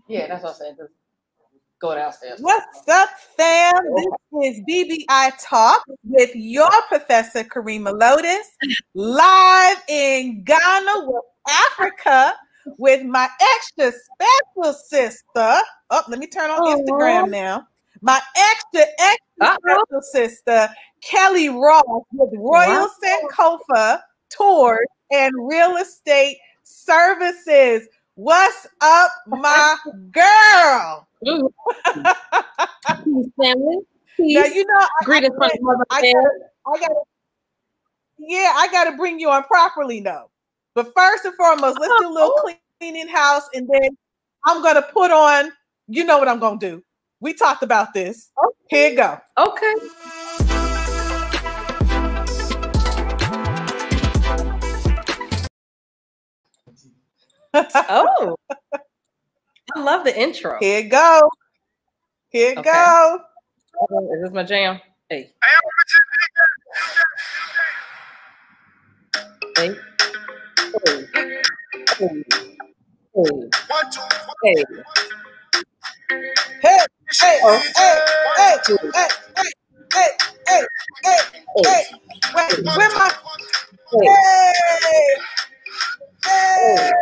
Yeah, that's what I said. Just go downstairs. What's up, fam? This is BBI Talks with your Professor KARRIEMAH LOTUS, live in Ghana, West Africa, with my extra special sister. Oh, let me turn on Instagram now. My extra special sister, Kellee Ross, with Royal Sankofa Tours and Real Estate Services. What's up, my girl? Peace, family. Peace. Now, you know, greetings from Mother. I gotta bring you on properly now. But first and foremost, let's do a little cleaning house, and then I'm gonna put on. You know what I'm gonna do? We talked about this. Okay. Here you go. Okay. Oh, I love the intro. Here you go. Here you go. Is this my jam? Hey. Hey. Hey. Hey. Hey. Hey. Hey. Hey. Hey. Hey. Hey. Hey. Wait, where my? Hey. Hey.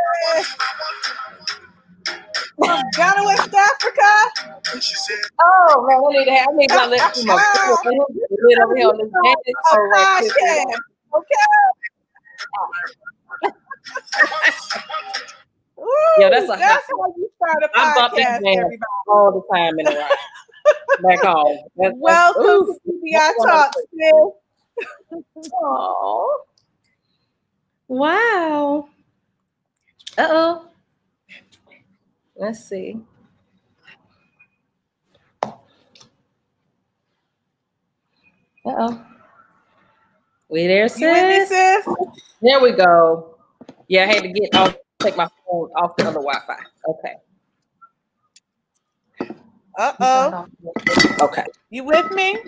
From Ghana, West Africa. Oh man, I need to let you know. Over here on this podcast. Okay. Ooh, yeah, that's how you start a podcast, everybody. All the time in the ride. Back home. Welcome to BBI Talks. Oh. Wow. Uh-oh. Let's see. Uh-oh. We there, sis? You with me, sis? There we go. Yeah, I had to take my phone off the other Wi-Fi. Okay. Uh-oh. Okay. You with me?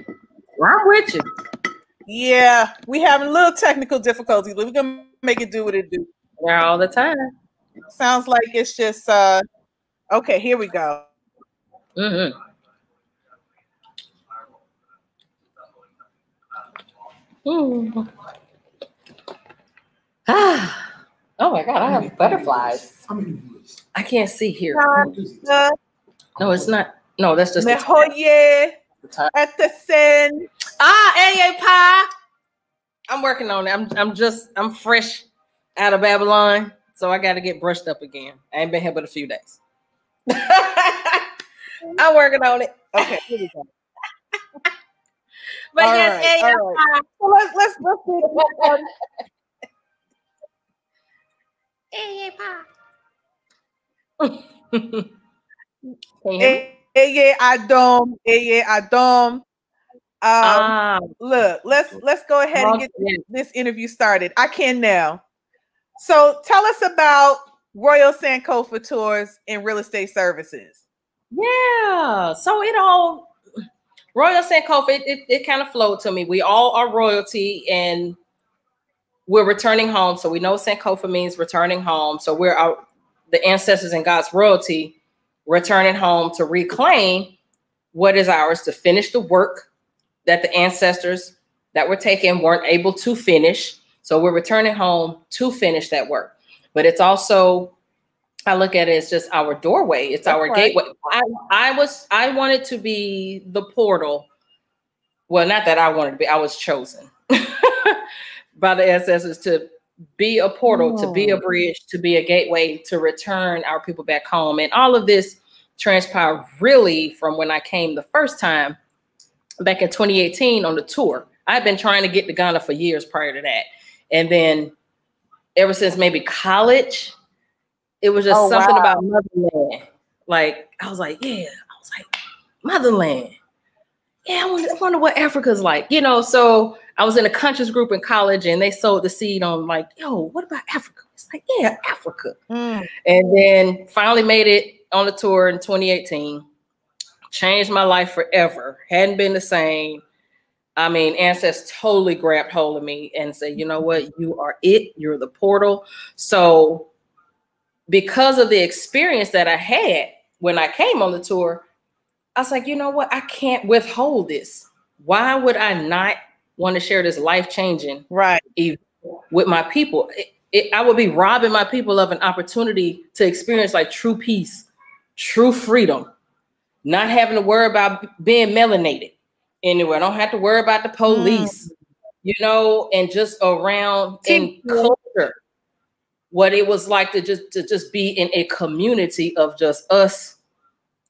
I'm with you. Yeah, we having a little technical difficulties, but we're gonna make it do what it do. There all the time. Sounds like it's just okay, here we go. Mm-hmm. Mm. Ah. Oh my God, I have butterflies. I can't see here. No, it's not. No, that's just at the sin. Pie. I'm working on it. I'm fresh out of Babylon, so I got to get brushed up again. I ain't been here but a few days. I'm working on it. Okay, here we go. But all yes, right, all right. So let's do it. Look, let's go ahead and get this interview started. I can now. So tell us about Royal Sankofa Tours and Real Estate Services. Yeah. So Royal Sankofa, it kind of flowed to me. We all are royalty and we're returning home. So we know Sankofa means returning home. So we're the ancestors and God's royalty returning home to reclaim what is ours, to finish the work that the ancestors that were taken weren't able to finish. So we're returning home to finish that work. But it's also, I look at it as just our doorway. It's our gateway. I wanted to be the portal. Well, not that I wanted to be, I was chosen by the ancestors to be a portal, to be a bridge, to be a gateway, to return our people back home. And all of this transpired really from when I came the first time back in 2018 on the tour. I've been trying to get to Ghana for years prior to that. And then ever since maybe college, it was just something about motherland. Like, I was like, motherland. Yeah, I wonder what Africa's like, so I was in a conscious group in college and they sowed the seed on like, yo, what about Africa? It's like, yeah, Africa. And then finally made it on the tour in 2018, changed my life forever. Hadn't been the same. I mean, ancestors totally grabbed hold of me and said, you know what? You are it. You're the portal. So because of the experience that I had when I came on the tour, I was like, you know what? I can't withhold this. Why would I not want to share this life-changing event with my people? I would be robbing my people of an opportunity to experience like true peace, true freedom, not having to worry about being melanated anywhere. I don't have to worry about the police, you know, and just around in culture, what it was like to just be in a community of just us,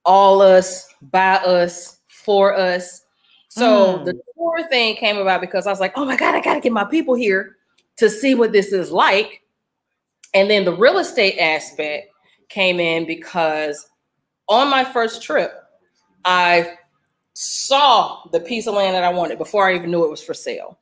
all us, by us, for us. So the tour thing came about because I was like, oh my God, I got to get my people here to see what this is like. And then the real estate aspect came in because on my first trip, I saw the piece of land that I wanted before I even knew it was for sale.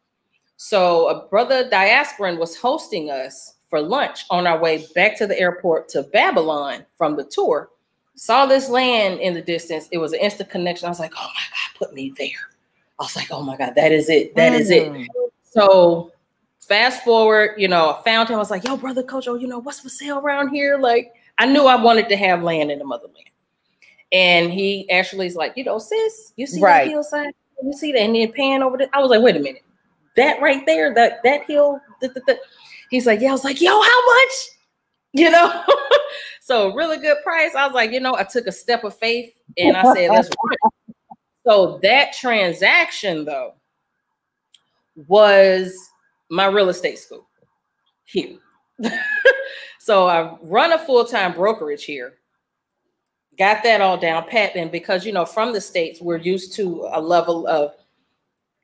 So a brother diasporan was hosting us for lunch on our way back to the airport to Babylon from the tour. Saw this land in the distance. It was an instant connection. I was like, oh my God, put me there. I was like, oh my God, that is it. That is it. So fast forward, you know, I found him. I was like, yo, brother Kojo, you know, what's for sale around here? Like, I knew I wanted to have land in the motherland. And he actually is like, you know, sis, you see that hillside? You see that? And then pan over there. I was like, wait a minute. That right there, that hill. He's like, yeah. I was like, yo, how much? You know? So really good price. I was like, you know, I took a step of faith and I said, let's run it. So that transaction, though, was my real estate school here. So I run a full-time brokerage here. Got that all down pat. And because, you know, from the States, we're used to a level of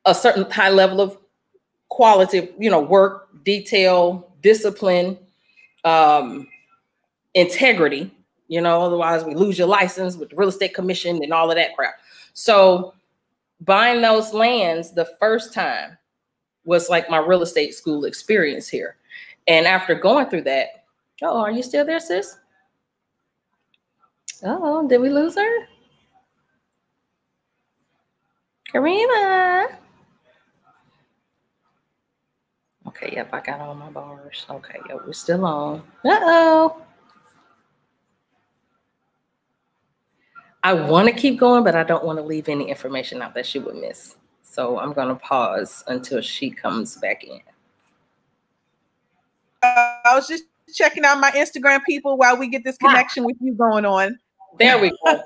a certain high level of quality, you know, work, detail, discipline, integrity, you know, otherwise we lose your license with the real estate commission and all of that crap. So buying those lands the first time was like my real estate school experience here. And after going through that, oh, are you still there, sis? Oh, did we lose her? KARRIEMAH. Okay, yep, I got all my bars. Okay, yep, we're still on. Uh-oh. I want to keep going, but I don't want to leave any information out that she would miss. So I'm going to pause until she comes back in. I was just checking out my Instagram people while we get this connection with you going on. There we go.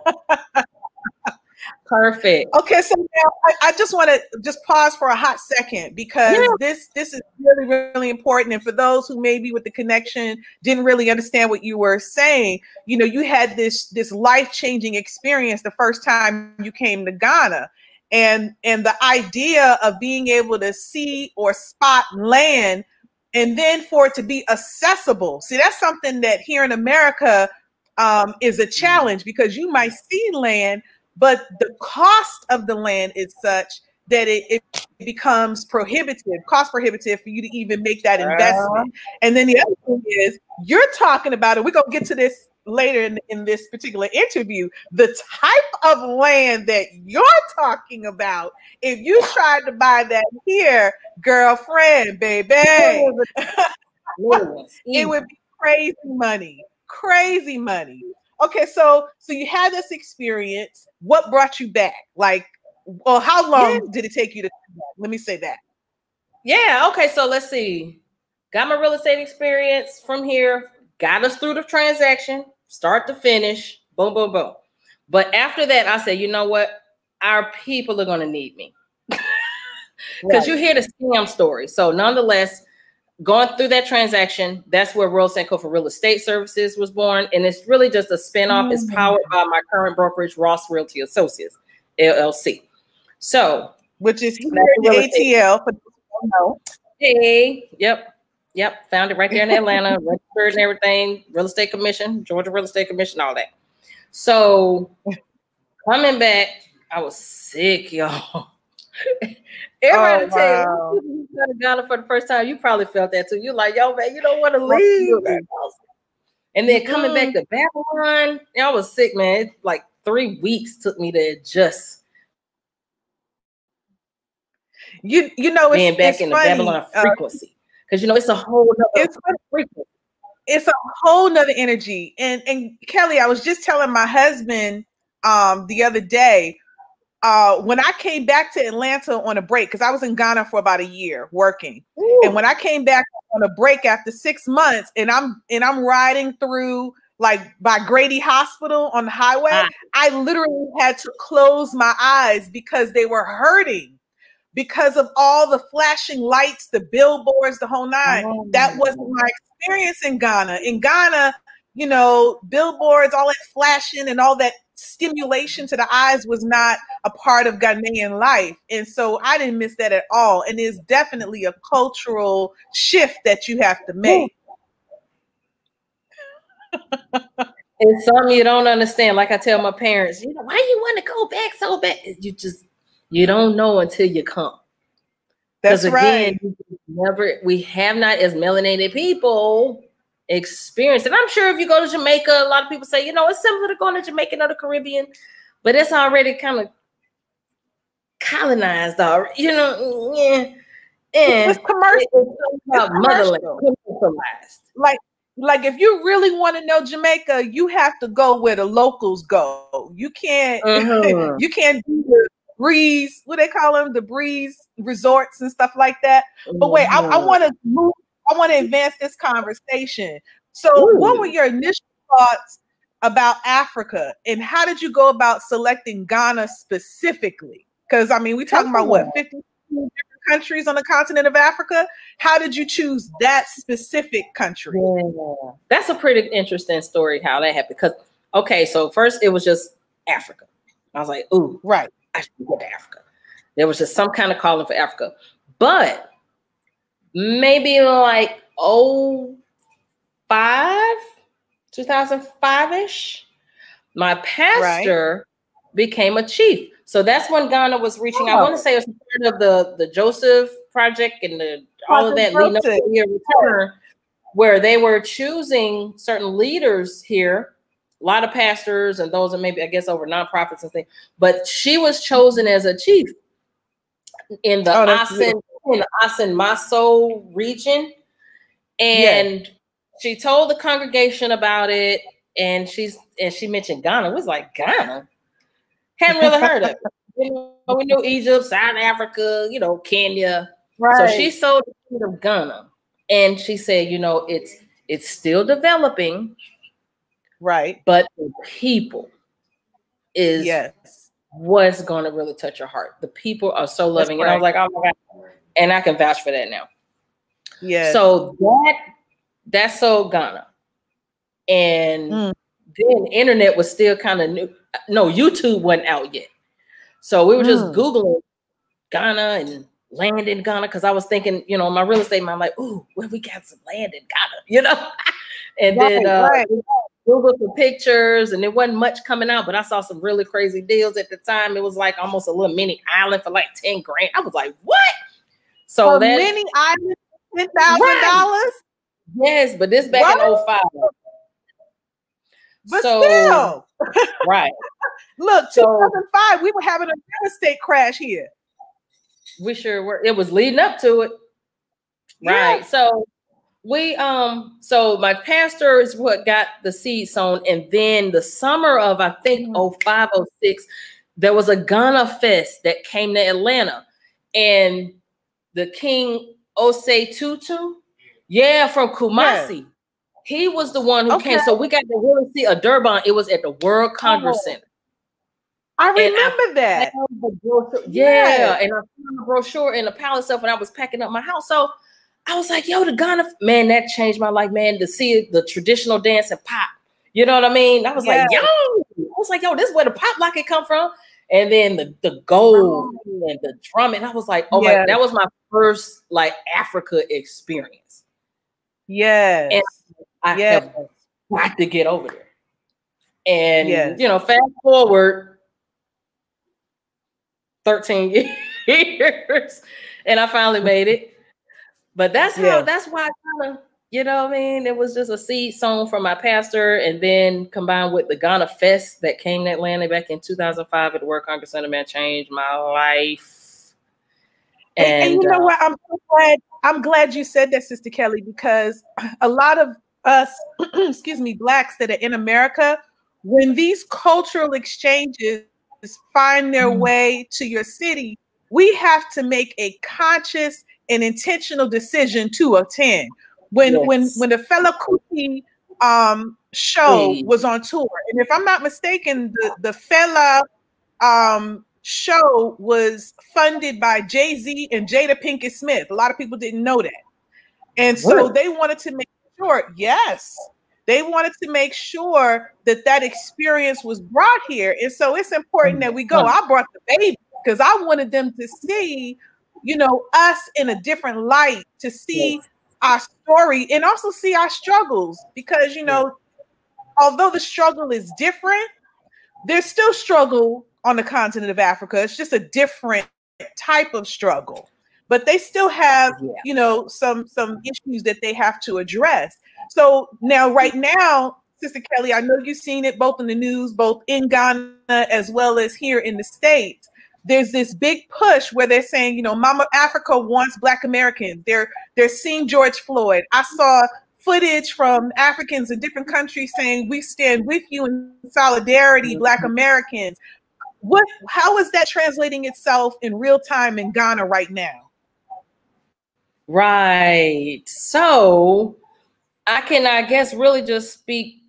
Perfect. Okay, so now I just want to just pause for a hot second because this is really, really important. And for those who maybe with the connection didn't really understand what you were saying, you know, you had this life-changing experience the first time you came to Ghana. And the idea of being able to see or spot land and then for it to be accessible. See, that's something that here in America is a challenge because you might see land, but the cost of the land is such that it becomes cost prohibitive for you to even make that investment. And then the other thing is you're talking about, and we're going to get to this later in this particular interview, the type of land that you're talking about. If you tried to buy that here, girlfriend, baby, it would be crazy money. Okay, so you had this experience. What brought you back? Like, well, how long did it take you to come back? Let me say that. Yeah, okay, so let's see. Got my real estate experience from here, got us through the transaction, start to finish, boom, boom, boom. But after that, I said, you know what? Our people are going to need me. Because you hear the scam story. So nonetheless, going through that transaction, that's where World Sankofa Real Estate Services was born. And it's really just a spinoff. It's powered by my current brokerage, Ross Realty Associates, LLC. So, which is here in ATL. Hey, yep. Found it right there in Atlanta, registered and everything, real estate commission, Georgia Real Estate Commission, all that. So coming back, I was sick, y'all. Everybody tell you got to Ghana for the first time, you probably felt that too. You're like, yo, man, you don't want to leave. And then coming back to Babylon, I was sick, man. It, like 3 weeks took me to adjust. You know, being back in the Babylon frequency, because you know it's a whole other frequency. it's a whole nother energy. And Kellee, I was just telling my husband the other day, when I came back to Atlanta on a break, because I was in Ghana for about a year working. Ooh. And when I came back on a break after 6 months, and I'm riding through like by Grady Hospital on the highway, I literally had to close my eyes because they were hurting because of all the flashing lights, the billboards, the whole nine. Oh, that wasn't my experience in Ghana. In Ghana, you know, billboards, all that flashing and all that stimulation to the eyes was not a part of Ghanaian life. And so I didn't miss that at all. And it's definitely a cultural shift that you have to make. It's something you don't understand. Like I tell my parents, you know, why you want to go back so bad? You don't know until you come. That's right. We have not, as melanated people, experienced. And I'm sure if you go to Jamaica, a lot of people say, you know, it's similar to going to Jamaica or the Caribbean, but it's already kind of colonized already, you know. It's commercial. It's motherland. Like if you really want to know Jamaica, you have to go where the locals go. You can't you can't do the breeze, what they call them, the breeze resorts and stuff like that. But wait, I want to advance this conversation. So what were your initial thoughts about Africa, and how did you go about selecting Ghana specifically? Because I mean, we're talking about what, 50 different countries on the continent of Africa. How did you choose that specific country? Yeah. That's a pretty interesting story how that happened. Because okay, so first it was just Africa. I was like, ooh, right, I should go to Africa. There was just some kind of calling for Africa. But maybe like 2005-ish, my pastor became a chief. So that's when Ghana was reaching. I want to say it was part of the Joseph Project and all of that leading up to your return, where they were choosing certain leaders here. A lot of pastors and those are maybe, I guess, over nonprofits and things. But she was chosen as a chief in the Asin Maso region. And she told the congregation about it. And she mentioned Ghana. It was like, Ghana? Hadn't really heard of it. You know, we knew Egypt, South Africa, you know, Kenya. Right. So she sold the kingdom of Ghana. And she said, you know, it's still developing. Right. But the people is what's going to really touch your heart. The people are so loving. And I was like, oh my God. And I can vouch for that now. Yeah. So that's so Ghana. And then internet was still kind of new. No, YouTube wasn't out yet. So we were just Googling Ghana and land in Ghana. Cause I was thinking, you know, my real estate mind, like, ooh, well, we got some land in Ghana, you know? And then Google some pictures, and there wasn't much coming out, but I saw some really crazy deals at the time. It was like almost a little mini island for like 10 grand. I was like, what? So that mini island, $10,000? Yes, but this back in 2005. But still. Right. Look, 2005, we were having a real estate crash here. We sure were. It was leading up to it. Right. Yeah. So so my pastor is what got the seed sown. And then the summer of, I think, 05, 06, there was a Ghana Fest that came to Atlanta. And the King Osei Tutu, from Kumasi, he was the one who came. So we got to really see a Durban. It was at the World Congress Center. I remember that. Yeah. And I found the brochure in the palace stuff when I was packing up my house. So I was like, yo, the Ghana, man, that changed my life, man, to see the traditional dance and pop. You know what I mean? I was like, yo, this is where the pop locket come from. And then the gold and the drum. And I was like, oh my, that was my first like Africa experience. Yes. And I have got to get over there. And, you know, fast forward 13 years and I finally made it. But that's why I kind of, you know what I mean? It was just a seed sown from my pastor, and then combined with the Ghana Fest that came to Atlanta back in 2005 at the World Congress Center, man, changed my life. And you know what? I'm glad you said that, Sister Kellee, because a lot of us, excuse me, Blacks that are in America, when these cultural exchanges find their way to your city, we have to make a conscious and intentional decision to attend. When the Fela Kuti show was on tour, and if I'm not mistaken, the Fela show was funded by Jay-Z and Jada Pinkett Smith. A lot of people didn't know that. And so they wanted to make sure, yes, they wanted to make sure that that experience was brought here. And so it's important that we go. I brought the baby because I wanted them to see, you know, us in a different light, to see our story and also see our struggles. Because, you know, although the struggle is different, there's still struggle on the continent of Africa. It's just a different type of struggle, but they still have, you know, some issues that they have to address. So now, right now, Sister Kellee, I know you've seen it both in the news, both in Ghana as well as here in the States. There's this big push where they're saying, you know, Mama Africa wants Black Americans. They're seeing George Floyd. I saw footage from Africans in different countries saying, we stand with you in solidarity, Black Americans. How is that translating itself in real time in Ghana right now? Right. So I can, I guess, really just speak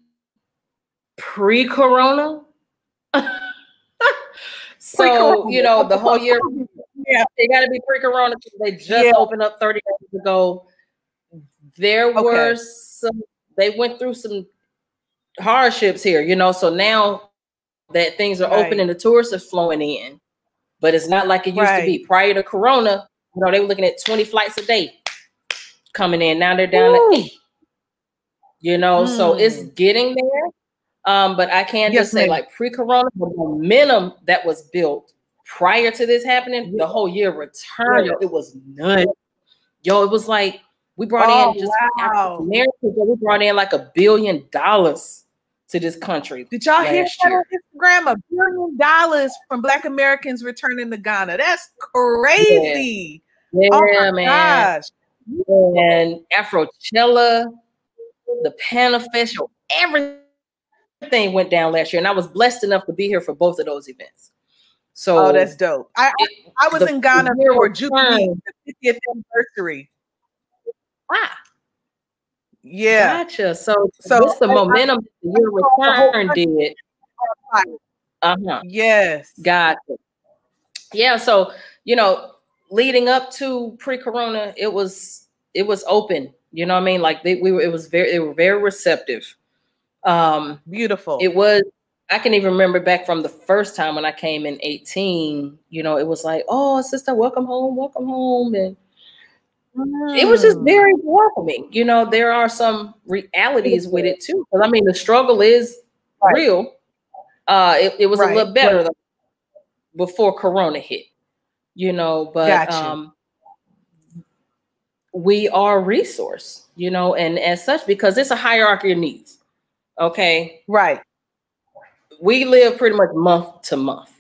pre-corona. So, you know, the whole year, they got to be pre-corona. They just opened up 30 days ago. There were some, they went through some hardships here, you know, so now that things are open and the tourists are flowing in, but it's not like it used to be. Prior to corona, you know, they were looking at 20 flights a day coming in. Now they're down to 8, you know, so it's getting there. But I can just say, like, pre-corona, the momentum that was built prior to this happening, the whole year return, it was nuts. Yo, it was like, we brought in just Americans, we brought in like $1 billion to this country. Did y'all hear that on Instagram? $1 billion from Black Americans returning to Ghana. That's crazy. Yeah, oh man. Gosh. And Afrochella, the Panafest, everything went down last year. And I was blessed enough to be here for both of those events. So that's dope. I was in Ghana for Jubilee, the 50th anniversary. Yeah. Gotcha. So this the momentum the year return did. Yes. Gotcha. Yeah. So, you know, leading up to pre-corona, it was open. You know what I mean? Like they were very receptive. Beautiful. It was, I can even remember back from the first time when I came in 2018, you know, it was like, oh, sister, welcome home. And it was just very welcoming. You know, there are some realities with it too. Because I mean, the struggle is real. It was a little better though, before corona hit, you know, but we are a resource, you know, and as such, because it's a hierarchy of needs. Okay. Right. We live pretty much month to month.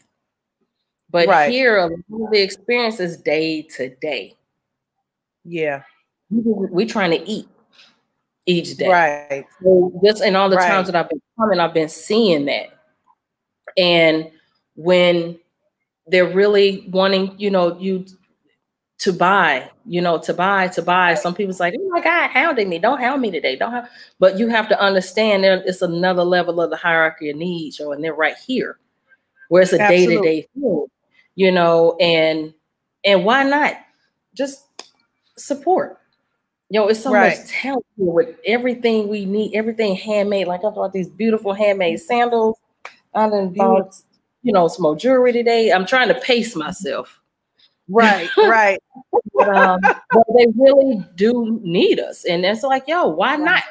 But here, the experience is day to day. Yeah. We're trying to eat each day. Right. So just in all the times that I've been coming, I've been seeing that. And when they're really wanting, you know, you to buy, some people's like, oh my God, hounding me. Don't hound me today. But you have to understand it's another level of the hierarchy of needs, and they're right here where it's a day-to-day thing, you know, and why not just support? You know, it's so much talent here with everything we need, everything handmade. Like I bought these beautiful handmade sandals. I done bought, you know, some more jewelry today. I'm trying to pace myself. Right. But they really do need us. And it's like, yo, why not?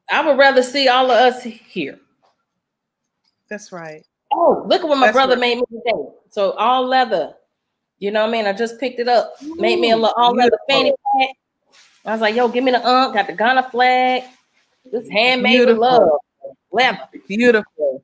I would rather see all of us here. That's right. Oh, look at what my brother made me today. So all leather. You know what I mean? I just picked it up. Made me a little all leather fanny pack. I was like, yo, give me the got the Ghana flag. This handmade with love. Leather. Beautiful.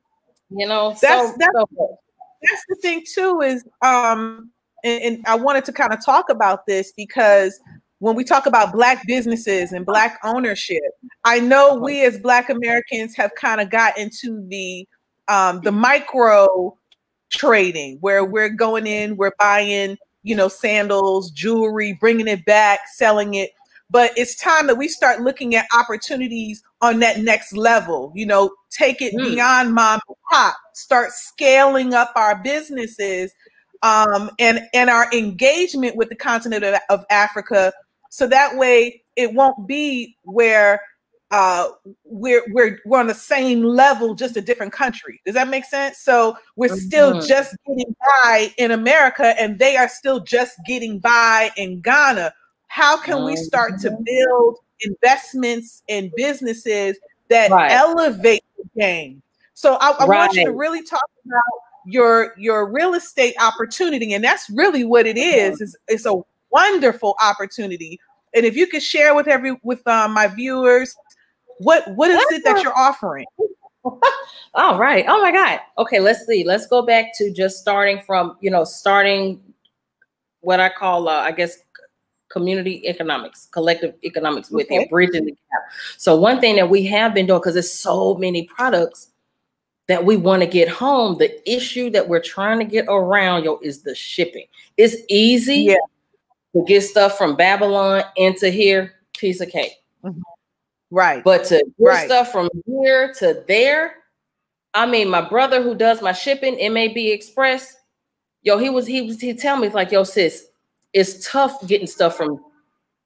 You know, that's the thing too, is and I wanted to kind of talk about this because when we talk about Black businesses and Black ownership, I know we as Black Americans have kind of got into the micro trading, where we're going in, we're buying, you know, sandals, jewelry, bringing it back, selling it. But it's time that we start looking at opportunities on that next level, you know, take it beyond mom and pop, start scaling up our businesses and our engagement with the continent of Africa. So that way it won't be where we're on the same level, just a different country. Does that make sense? So we're still just getting by in America, and they are still just getting by in Ghana. How can we start to build investments in businesses that elevate the game? So I want you to really talk about your real estate opportunity, and that's really what it is. It's a wonderful opportunity. And if you could share with my viewers, what is it that you're offering? All right. Oh my God. Okay, let's see. Let's go back to just starting from, you know, starting what I call, I guess, community economics, collective economics with it, bridging the gap. So one thing that we have been doing, because there's so many products that we want to get home, the issue that we're trying to get around, is the shipping. It's easy to get stuff from Babylon into here, piece of cake. Right. But to get stuff from here to there, I mean, my brother who does my shipping, MAB Express, he tell me, it's like, yo, sis, it's tough getting stuff from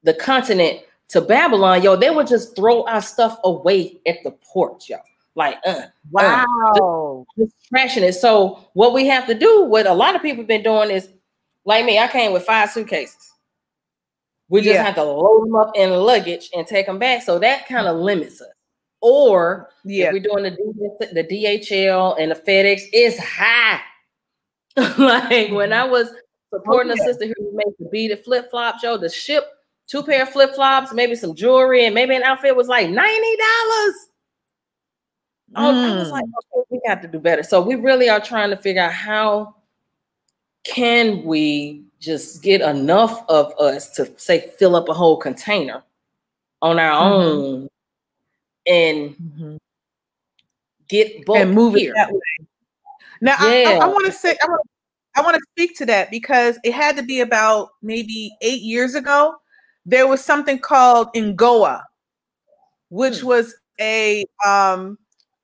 the continent to Babylon. They would just throw our stuff away at the port, like, wow, just trashing it. So what we have to do, what a lot of people have been doing is, like me, I came with 5 suitcases. We just have to load them up in luggage and take them back. So that kind of limits us. Or if we're doing the DHL and the FedEx, it's high. Like when I was supporting a sister who made the beaded flip-flops, to ship 2 pair of flip-flops, maybe some jewelry, and maybe an outfit was like $90. I was like, okay, we got to do better. So we really are trying to figure out how can we just get enough of us to, say, fill up a whole container on our own and get bulk and move here. It that way. Now, I want to say, I want to speak to that, because it had to be about maybe 8 years ago. There was something called NGOA, which was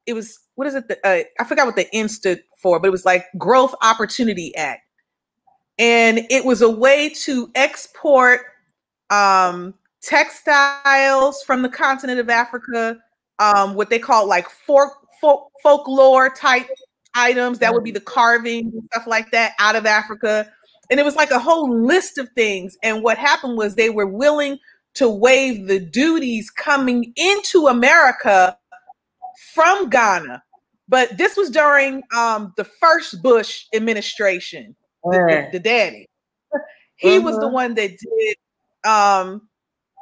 it was, what is it? I forgot what the N stood for, but it was like Growth Opportunity Act. And it was a way to export textiles from the continent of Africa, what they call like folklore type items. That would be the carving and stuff like that out of Africa. And it was like a whole list of things. And what happened was they were willing to waive the duties coming into America from Ghana. But this was during the first Bush administration. The daddy, he was the one that did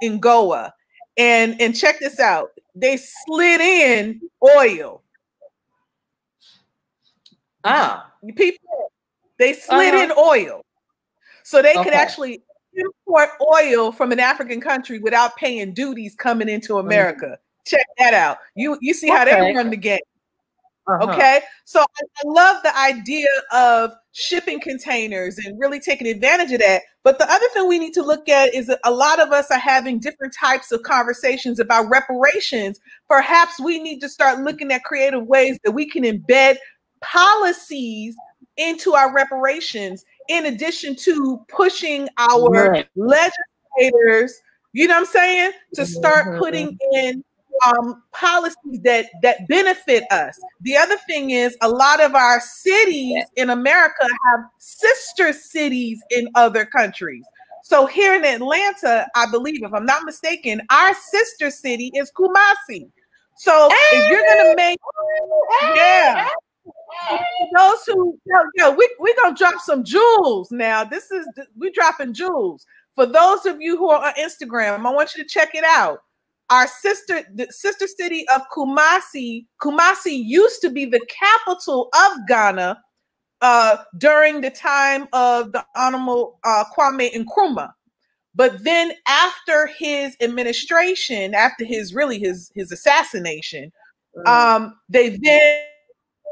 NGOA, and check this out, they slid in oil. People, they slid in oil, so they could actually import oil from an African country without paying duties coming into America. Check that out. You see how they run the game. Okay, so I love the idea of shipping containers and really taking advantage of that. But the other thing we need to look at is that a lot of us are having different types of conversations about reparations. Perhaps we need to start looking at creative ways that we can embed policies into our reparations, in addition to pushing our legislators, you know what I'm saying, to start putting in policies that benefit us. The other thing is, a lot of our cities in America have sister cities in other countries. So here in Atlanta, I believe, if I'm not mistaken, our sister city is Kumasi. So if you're gonna make, those who, we're gonna drop some jewels now. We're dropping jewels. For those of you who are on Instagram, I want you to check it out. The sister city of Kumasi used to be the capital of Ghana during the time of the Honorable Kwame Nkrumah. But then after his administration, after his assassination, they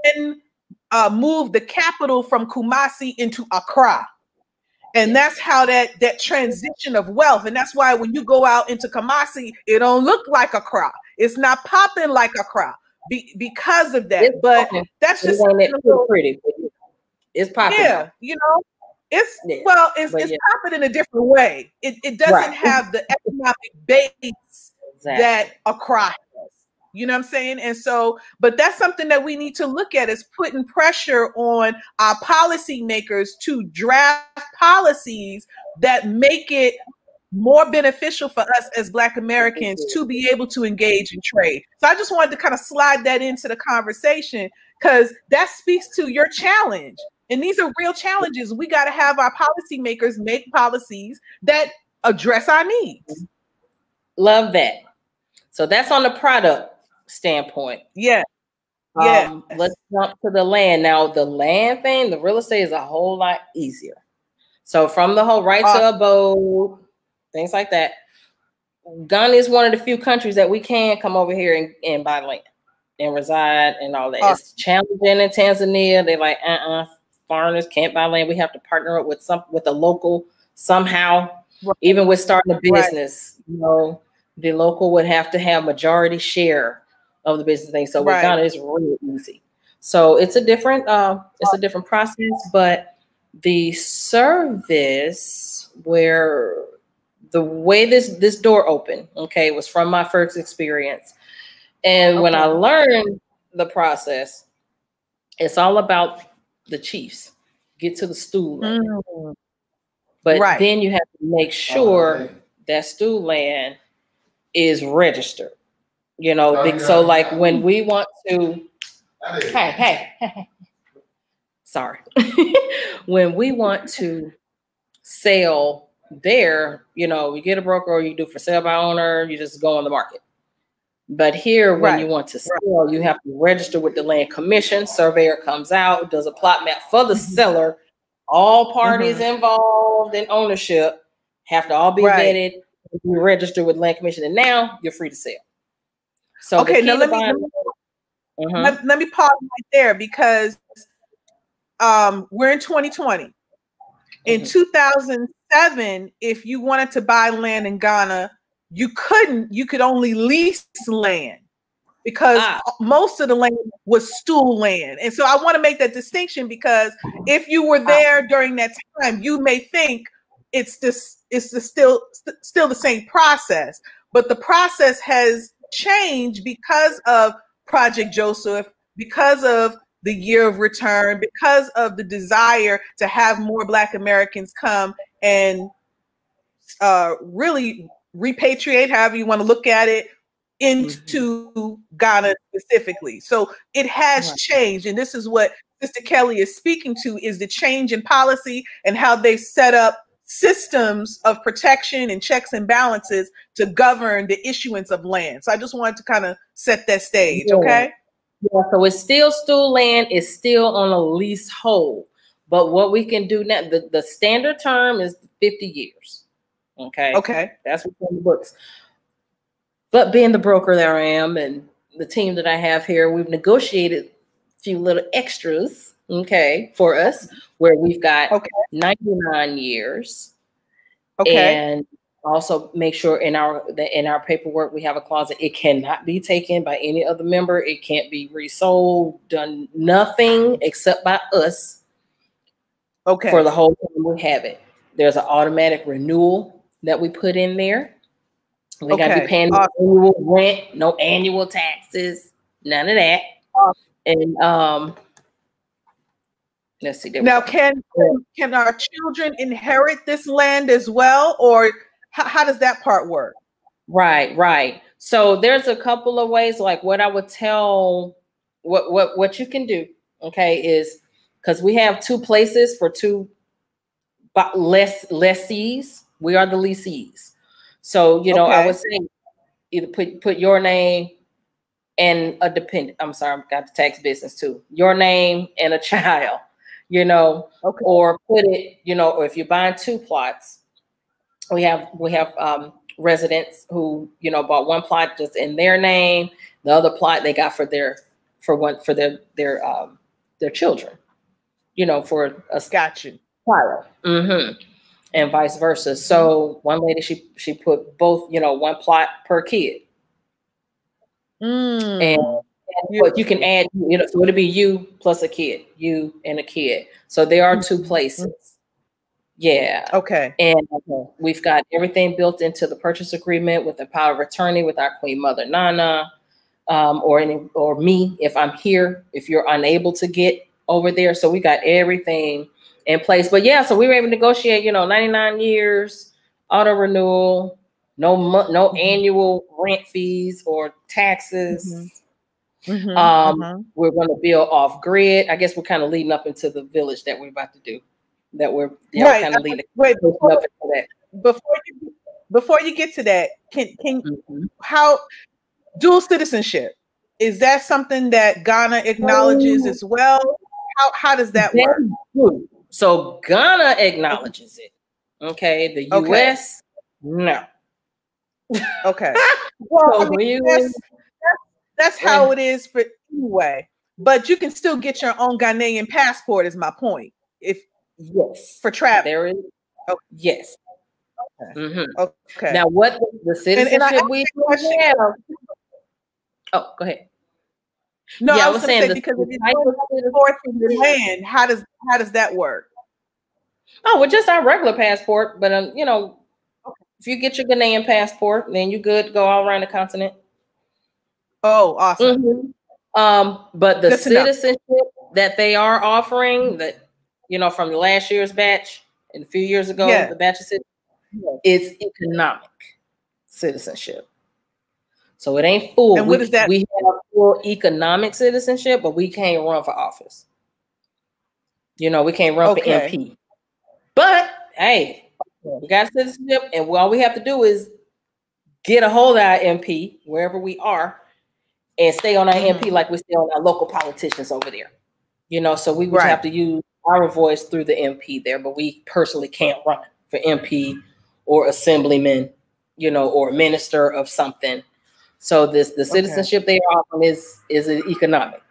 then moved the capital from Kumasi into Accra. And that's how that transition of wealth. And that's why when you go out into Kumasi, it don't look like Accra. It's not popping like Accra because of that. But that's just pretty. It's popping. Yeah, you know, it's popping in a different way. It doesn't have the economic base that Accra has. You know what I'm saying? And so, but that's something that we need to look at, is putting pressure on our policymakers to draft policies that make it more beneficial for us as Black Americans to be able to engage in trade. So I just wanted to kind of slide that into the conversation, because that speaks to your challenge. And these are real challenges. We got to have our policymakers make policies that address our needs. Love that. So that's on the product standpoint. Yeah. Let's jump to the land. Now, the land thing, the real estate is a whole lot easier. So from the whole right to abode, things like that, Ghana is one of the few countries that we can come over here and buy land and reside and all that. It's challenging in Tanzania. They're like, foreigners can't buy land. We have to partner up with a local somehow. Right. Even with starting a business, you know, the local would have to have majority share of the business thing. So with Ghana, it's really easy. So it's a different process, but the service, where the way this door opened, okay, was from my first experience. And when I learned the process, it's all about the chiefs get to the stool land. But then you have to make sure that stool land is registered. You know, so like when we want to, sorry, when we want to sell there, you know, you get a broker, or you do for sale by owner, you just go on the market. But here, when you want to sell, you have to register with the land commission. Surveyor comes out, does a plot map for the seller. All parties involved in ownership have to all be vetted, be registered with land commission, and now you're free to sell. So okay, now let me pause right there, because we're in 2020. In 2007, if you wanted to buy land in Ghana, you could only lease land, because most of the land was stool land. And so I want to make that distinction, because if you were there during that time, you may think it's still the same process, but the process has changed because of Project Joseph, because of the year of return, because of the desire to have more Black Americans come and really repatriate, however you want to look at it, into Ghana specifically. So it has changed. And this is what Sister Kellee is speaking to, is the change in policy and how they set up systems of protection and checks and balances to govern the issuance of land. So I just wanted to kind of set that stage, okay? Yeah, so it's still stool land, it's still on a leasehold. But what we can do now, the standard term is 50 years. Okay. That's what's on the books. But being the broker that I am and the team that I have here, we've negotiated a few little extras, for us, where we've got 99 years. And also make sure in our paperwork we have a clause that it cannot be taken by any other member. It can't be resold, done nothing except by us. For the whole time we have it. There's an automatic renewal that we put in there. We got to be paying annual rent, no annual taxes, none of that. And let's see. Now, can our children inherit this land as well, or how does that part work? Right. So there's a couple of ways. Like what I would tell, what you can do, is because we have two places for two lessees. We are the lessees. So, you know, I would say either put your name and a dependent. I'm sorry, I've got the tax business too. Your name and a child, you know, or put it, you know, or if you're buying two plots, We have residents who, you know, bought one plot just in their name. The other plot they got for their children, you know, for a got you. And vice versa. So one lady, she put both, you know, one plot per kid. And but you can add, you know, so it'll be you plus a kid, you and a kid. So there are two places. Yeah. Okay. And we've got everything built into the purchase agreement with the power of attorney with our Queen Mother Nana, or me if I'm here, if you're unable to get over there. So we got everything in place. But yeah, so we were able to negotiate, you know, 99 years, auto renewal, no annual rent fees or taxes. We're going to build off grid. I guess we're kind of leading up into the village that we're about to do. That we're kind of leading up into that. Before you get to that, can how dual citizenship, is that something that Ghana acknowledges as well? How does that work? So Ghana acknowledges it. Okay, the US, no. Okay. Well, I mean, that's how it is for anyway. But you can still get your own Ghanaian passport, is my point. For travel. There is. Okay. Yes. Okay. Okay. Now, what the citizenship we have? Oh, go ahead. No, I was saying because if you're forth in your land, how does that work? Oh, well, just our regular passport, but you know, if you get your Ghanaian passport, then you good to go all around the continent. Oh, awesome. But the citizenship that they are offering, that, you know, from the last year's batch and a few years ago, the batch of citizenship, is economic citizenship. So it ain't full. And what is that? We have full economic citizenship, but we can't run for office. You know, we can't run for MP. But hey, we got citizenship, and all we have to do is get a hold of our MP wherever we are, and stay on our MP like we stay on our local politicians over there. You know, so we would have to use our voice through the MP there, but we personally can't run for MP or assemblyman, you know, or minister of something. So the citizenship they are offering is an economic.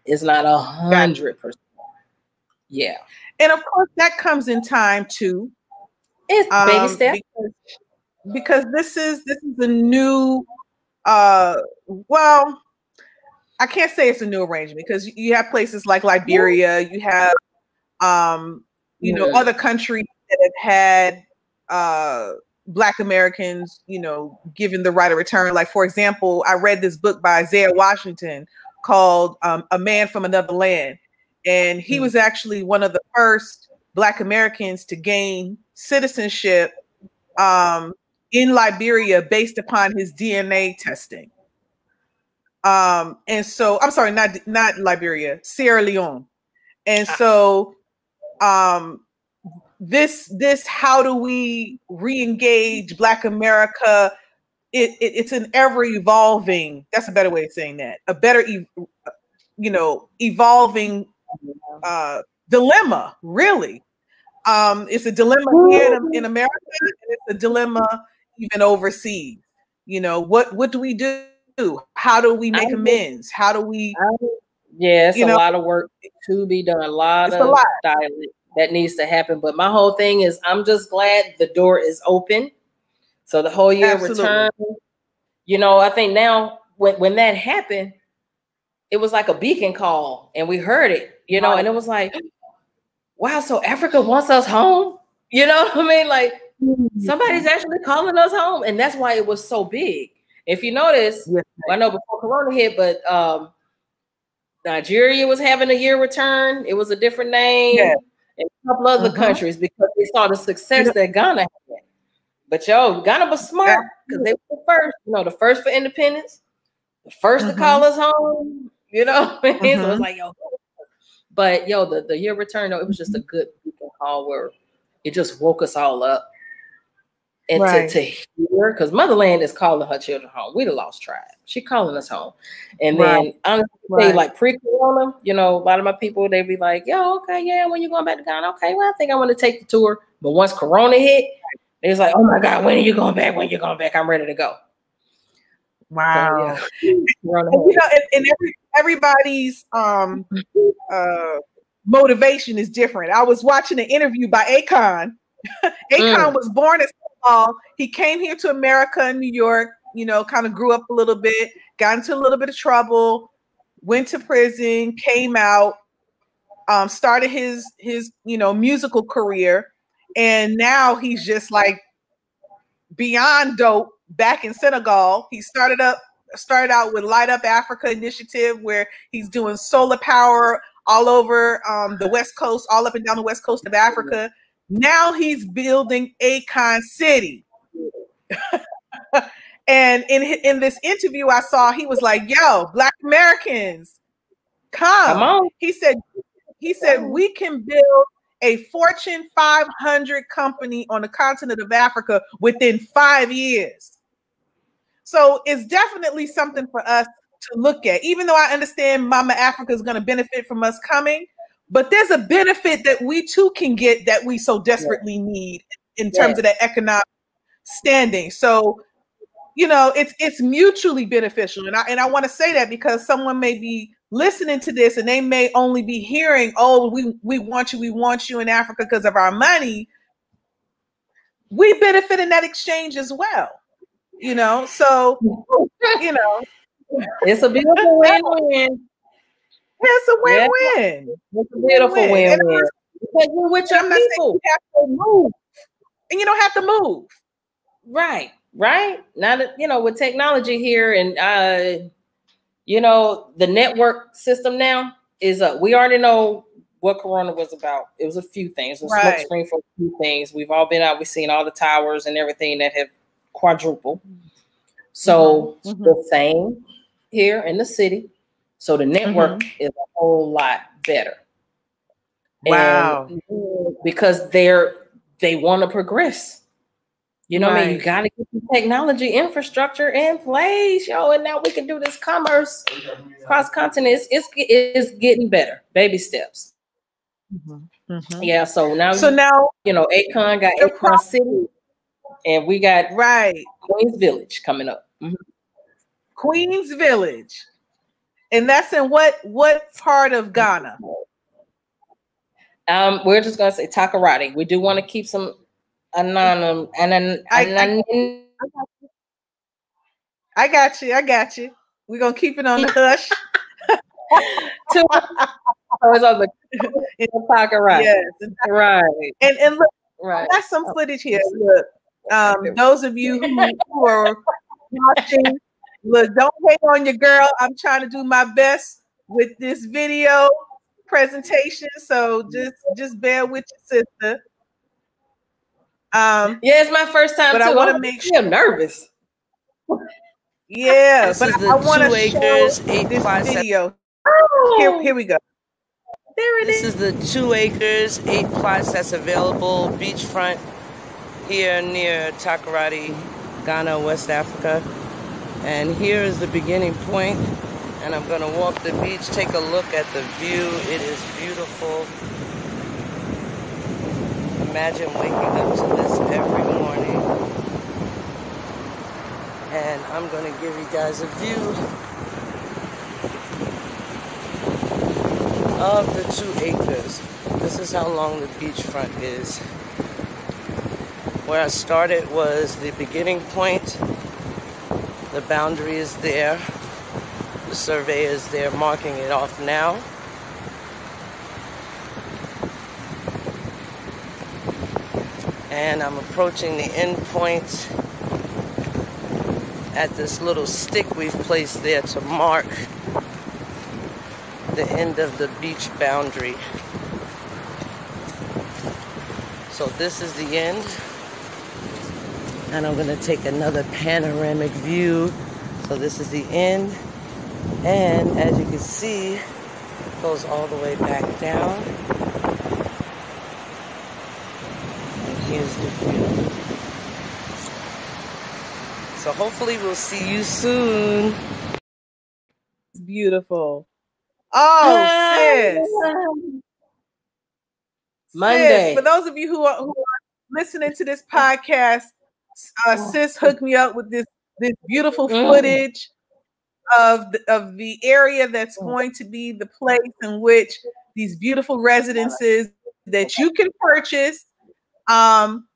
It's not 100%. Yeah. And of course that comes in time too. It's baby step. Because this is a new well, I can't say it's a new arrangement because you have places like Liberia, you have you know, other countries that have had Black Americans, you know, given the right of return. Like, for example, I read this book by Isaiah Washington called A Man from Another Land. And he was actually one of the first Black Americans to gain citizenship in Liberia based upon his DNA testing. And so, I'm sorry, not Liberia, Sierra Leone. And so this how do we re-engage Black America? It's an ever evolving, that's a better way of saying that, a better you know, evolving dilemma, really. It's a dilemma here in America, and it's a dilemma even overseas. You know, what do we do? How do we make amends? How do we? Yeah, it's a lot of work to be done. A lot of dialect that needs to happen. But my whole thing is, I'm just glad the door is open. So the whole year return. You know, I think now when that happened, it was like a beacon call, and we heard it. You know, and it was like, wow, so Africa wants us home. You know what I mean? Like somebody's actually calling us home, and that's why it was so big. If you notice, I know before Corona hit, but Nigeria was having a year return. It was a different name, and a couple other countries because they saw the success that Ghana had. But Ghana was smart because they were the first. You know, the first for independence, the first to call us home. You know, so it's like but the year return, it was just a good beacon call where it just woke us all up. And to hear, because Motherland is calling her children home. We the lost tribe. She calling us home. And then honestly, like pre-corona, you know, a lot of my people, they'd be like, yo, okay, yeah, when you going back to Ghana? Okay, well, I think I want to take the tour. But once Corona hit, It's like, oh my God, when are you going back? When are you going back? I'm ready to go. Wow. So, yeah. And everybody's motivation is different. I was watching an interview by Akon. Akon was born in Senegal. He came here to America in New York, kind of grew up a little bit, got into a little bit of trouble, went to prison, came out, started his musical career, and now he's just like beyond dope back in Senegal. He started out with Light Up Africa initiative, where he's doing solar power all over the West Coast, all up and down the West Coast of Africa. Now he's building Akon City. And in this interview I saw, he was like, yo, Black Americans, come on. He said, we can build a Fortune 500 company on the continent of Africa within 5 years. So it's definitely something for us to look at, even though I understand Mama Africa is going to benefit from us coming, but there's a benefit that we too can get that we so desperately need in terms of that economic standing. So, it's mutually beneficial. And I want to say that because someone may be listening to this and they may only be hearing, oh, we want you in Africa because of our money. We benefit in that exchange as well. So, it's a beautiful win-win. It's a win-win. It's a beautiful win-win. Because you're with your people. You have to move. And you don't have to move. Right. Now that, with technology here and, the network system now is up. We already know what Corona was about. It was a few things. It was smoke screen for a few things. We've all been out. We've seen all the towers and everything that have quadrupled. So the same here in the city. So the network is a whole lot better. Wow. And because they want to progress. You know what I mean? You got to get the technology infrastructure in place, and now we can do this commerce cross continent. It's getting better, baby steps. Yeah. So now, Akon got Akon City, and we got Queens Village coming up. Queens Village, and that's in what part of Ghana? We're just gonna say Takoradi. We do want to keep some anonymous. I got you. We're gonna keep it on the hush. It's on the Takoradi. Yes, right. And look, I got some footage here. Look, those of you who are watching, look, don't hate on your girl. I'm trying to do my best with this video presentation, so just bear with your sister. It's my first time, but too. I want to make sure. I'm nervous. Yeah, this but I want to show this video. Here we go. There it is. This is the 2 acres, 8 plots that's available beachfront here near Takoradi, Ghana, West Africa. And here is the beginning point. And I'm going to walk the beach, take a look at the view. It is beautiful. Imagine waking up to this every morning. And I'm going to give you guys a view of the 2 acres. This is how long the beachfront is. Where I started was the beginning point. The boundary is there. The surveyor is there marking it off now. And I'm approaching the end point at this little stick we've placed there to mark the end of the beach boundary. So this is the end. And I'm going to take another panoramic view. So this is the end. And as you can see, it goes all the way back down. And here's the view. So hopefully we'll see you soon. Beautiful. Oh, sis. Monday. Sis, for those of you who are listening to this podcast, sis hooked me up with this beautiful footage of the area that's going to be the place in which these beautiful residences that you can purchase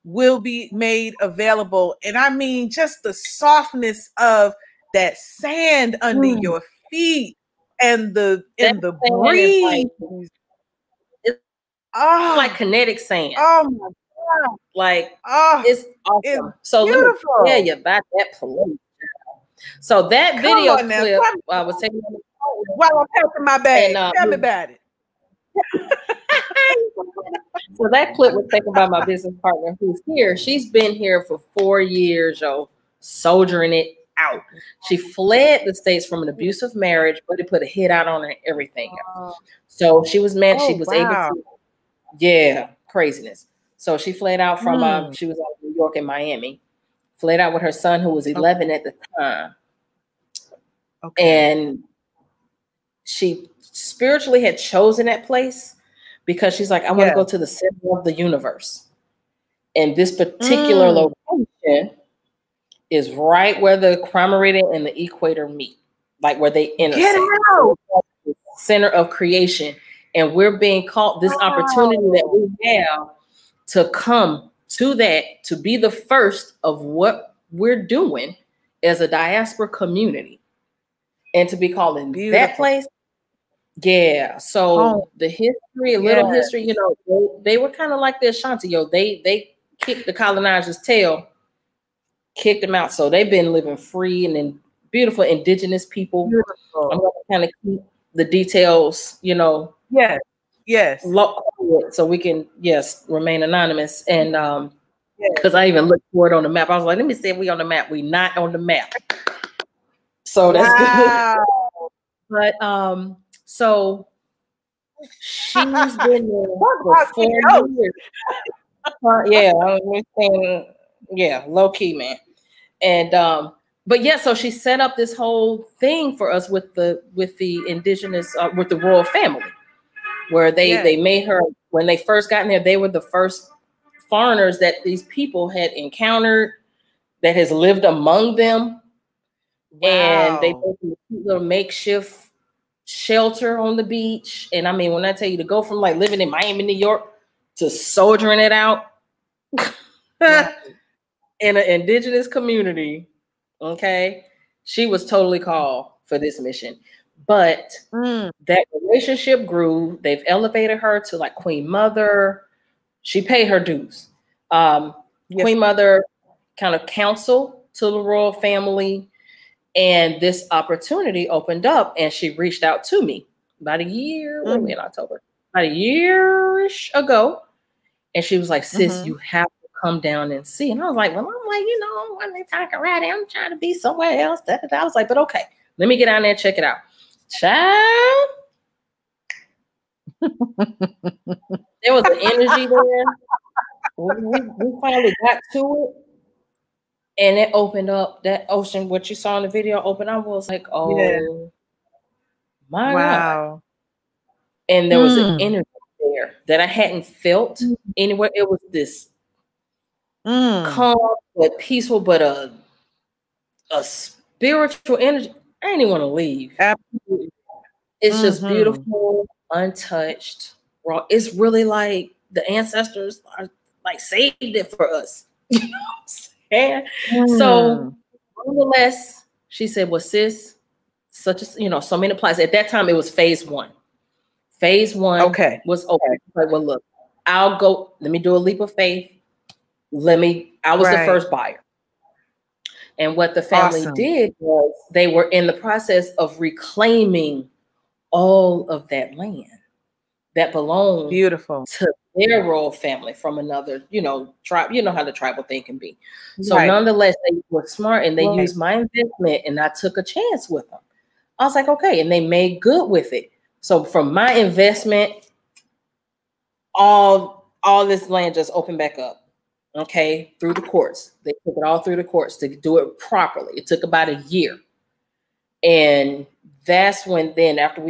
will be made available. And I mean, just the softness of that sand under your feet and the breeze. It's like kinetic sand. Oh my God. Like, it's awesome. So beautiful. Let me tell you about that place. So that video clip was taken while I'm packing my bag. Tell me about it. So that clip was taken by my business partner who's here. She's been here for 4 years, soldiering it out. She fled the States from an abusive marriage, but it put a hit out on her and everything. So she was able to, craziness. So she fled out from, she was out in New York and Miami, fled out with her son who was 11 at the time. And she spiritually had chosen that place because she's like, I want to go to the center of the universe. And this particular location is right where the crime meridian and the equator meet, like where they intersect. The center of creation. And we're being called this opportunity that we have to come to that, to be the first of what we're doing as a diaspora community. And to be called in that place. Yeah. So the history, a little history, they were kind of like the Ashanti, they kicked the colonizers' tail, kicked them out. So they've been living free and then beautiful indigenous people. Beautiful. I'm going to kind of keep the details, Yes. So we can, remain anonymous. And because I even looked for it on the map. I was like, let me see if we on the map. We not on the map. So that's good. But so she's been there for 4 years. Low key, man. And but so she set up this whole thing for us with the indigenous with the royal family, where they made her, when they first got in there, they were the first foreigners that these people had encountered that has lived among them. Wow. And they built a cute little makeshift shelter on the beach. And I mean, when I tell you to go from like living in Miami, New York to soldiering it out in an indigenous community, she was totally called for this mission. But that relationship grew. They've elevated her to like Queen Mother. She paid her dues. Queen Mother kind of counsel to the royal family. And this opportunity opened up and she reached out to me about a year, in October, about a year-ish ago. And she was like, sis, you have to come down and see. And I was like, well, I'm like, when they talk already, I'm trying to be somewhere else. I was like, but okay, let me get down there and check it out. Child. There was an energy there. We finally got to it. And it opened up that ocean, what you saw in the video open. I was like, my God. And there was an energy there that I hadn't felt anywhere. It was this calm, but peaceful, but a spiritual energy. I didn't even want to leave. Absolutely. It's just beautiful, untouched, raw. It's really like the ancestors are like saved it for us. You know what I'm saying? So nonetheless, she said, well, sis, such as, so many applies. At that time, it was phase 1. Phase 1 was open. Like, well, look, I'll go, let me do a leap of faith. I was the first buyer. And what the family did was they were in the process of reclaiming all of that land that belonged to their royal family from another, tribe. You know how the tribal thing can be. So nonetheless, they were smart and they used my investment, and I took a chance with them. I was like, okay, and they made good with it. So from my investment, all this land just opened back up. Through the courts. They took it all through the courts to do it properly. It took about a year. And that's when then after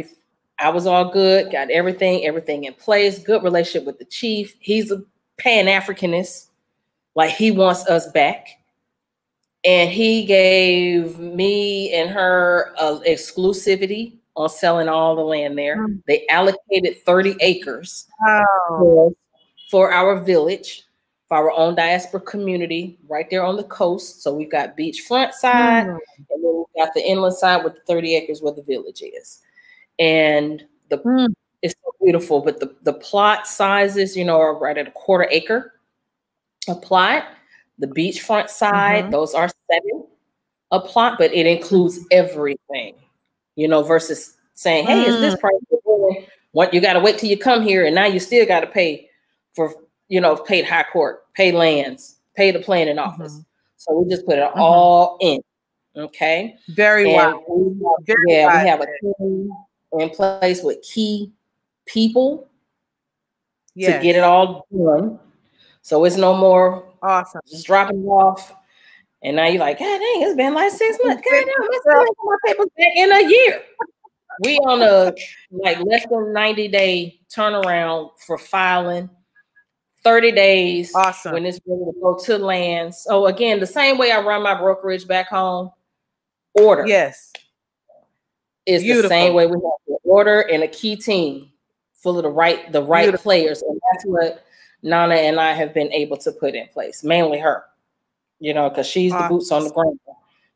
I was all good, got everything in place, good relationship with the chief. He's a Pan-Africanist. Like he wants us back. And he gave me and her exclusivity on selling all the land there. They allocated 30 acres for our village, for our own diaspora community right there on the coast. So we've got beachfront side, and then we've got the inland side with the 30 acres where the village is. And it's so beautiful, but the plot sizes, you know, are right at a 1/4 acre a plot. The beachfront side, those are 7 a plot, but it includes everything, you know, versus saying, hey, is this price? What, you got to wait till you come here, and now you still got to pay for, you know, paid high court, pay lands, pay the planning office. So we just put it all in. Okay. Very well. We have a team in place with key people to get it all done. So it's no more just dropping it off. And now you're like, God dang, it's been like 6 months. God damn, let's get my papers back in a year. We on a like less than 90-day turnaround for filing. 30 days when it's ready to go to land. So again, the same way I run my brokerage back home, order. Yes. It's the same way we have to order and a key team full of the right players. And that's what Nana and I have been able to put in place, mainly her, you know, because she's the boots on the ground.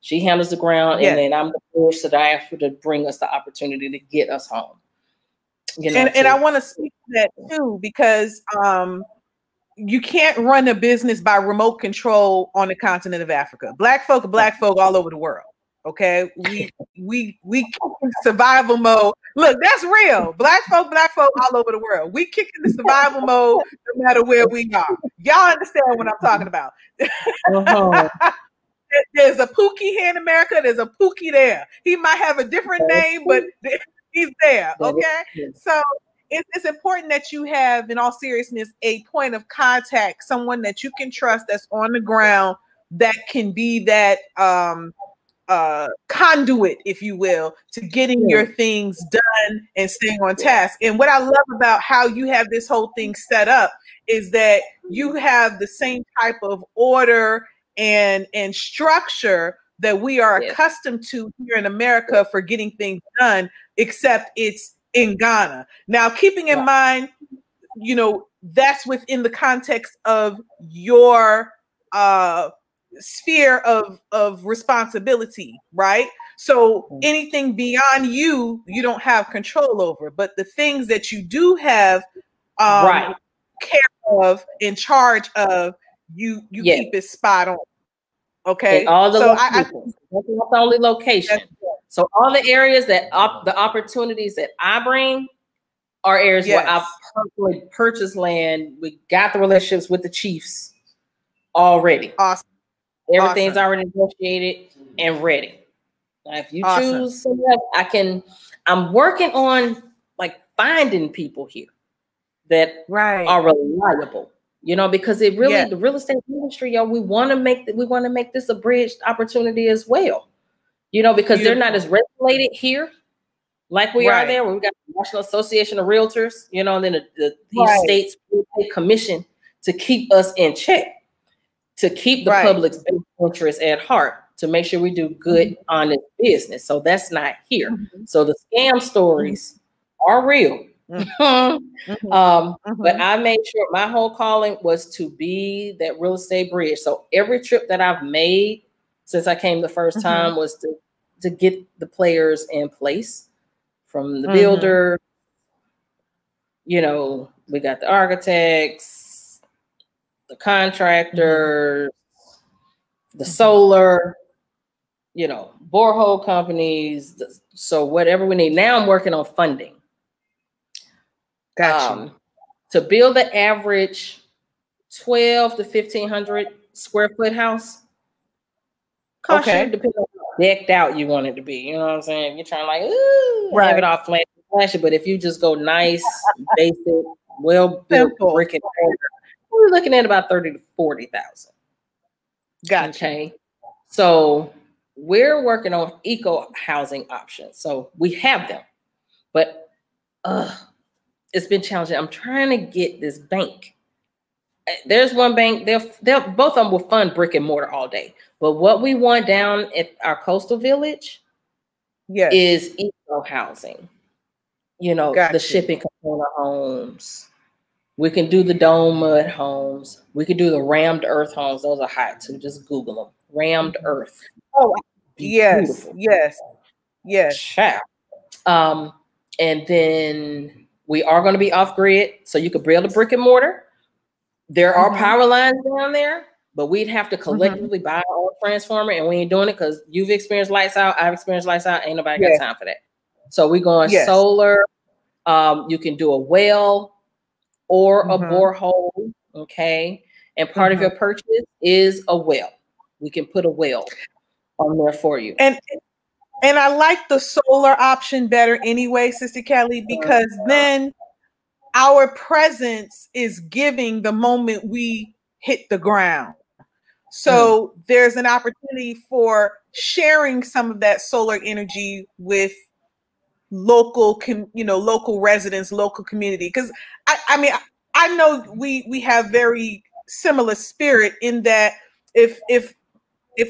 She handles the ground, and then I'm the push to diaspora to bring us the opportunity to get us home. You know, and I want to speak to that too, because you can't run a business by remote control on the continent of Africa. Black folk are black folk all over the world. Okay, we survival mode. Look, that's real. Black folk all over the world. We kick in the survival mode no matter where we are. Y'all understand what I'm talking about? There's a Pookie here in America. There's a Pookie there. He might have a different name, but he's there. Okay, so it's important that you have, in all seriousness, a point of contact, someone that you can trust that's on the ground that can be that conduit, if you will, to getting your things done and staying on task. And what I love about how you have this whole thing set up is that you have the same type of order and structure that we are accustomed to here in America for getting things done, except it's in Ghana. Now, keeping in mind, you know, that's within the context of your sphere of responsibility, right? So anything beyond you don't have control over, but the things that you do have care of, in charge of, you keep it spot on. Okay, and all the that's the only location. So all the areas that the opportunities that I bring are areas where I've personally purchased land. We got the relationships with the chiefs already. Awesome. Everything's already negotiated and ready. Now, if you choose somewhere, I'm working on like finding people here that are reliable, you know, because it really, the real estate industry, yo, we want to make this a bridged opportunity as well, you know, because they're not as regulated here like we are there. We've got the National Association of Realtors, you know, and then these states pay commission to keep us in check, to keep the public's best interest at heart, to make sure we do good, honest business. So that's not here. So the scam stories are real. But I made sure my whole calling was to be that real estate bridge. So every trip that I've made since I came the first time was to get the players in place, from the builder, you know, we got the architects, the contractors, the solar, you know, borehole companies. So whatever we need. Now I'm working on funding. Gotcha. To build the average 12 to 1,500 square foot house, cost you, depending on how decked out you want it to be. You know what I'm saying? You're trying like, ooh, have it all flashy. But if you just go nice, basic, well-built brick and mortar, we're looking at about 30 to 40,000. Gotcha. Okay. So we're working on eco housing options. So we have them, but it's been challenging. I'm trying to get this bank there's one bank, they'll both of them will fund brick and mortar all day. But what we want down at our coastal village is eco housing. You know, the shipping container homes. We can do the dome mud homes. We can do the rammed earth homes. Those are hot too. Just Google them. Rammed earth. Oh, beautiful. Yes. Ciao. And then we are going to be off grid, so you could build a brick and mortar. There are power lines down there, but we'd have to collectively buy our own transformer, and we ain't doing it because you've experienced lights out. I've experienced lights out. Ain't nobody got time for that. So we're going solar. You can do a well or a borehole, okay? And part of your purchase is a well. We can put a well on there for you. And I like the solar option better anyway, Sister Kellee, because then our presence is giving the moment we hit the ground. So there's an opportunity for sharing some of that solar energy with local, local residents, local community. Because I mean, I know we have very similar spirit in that if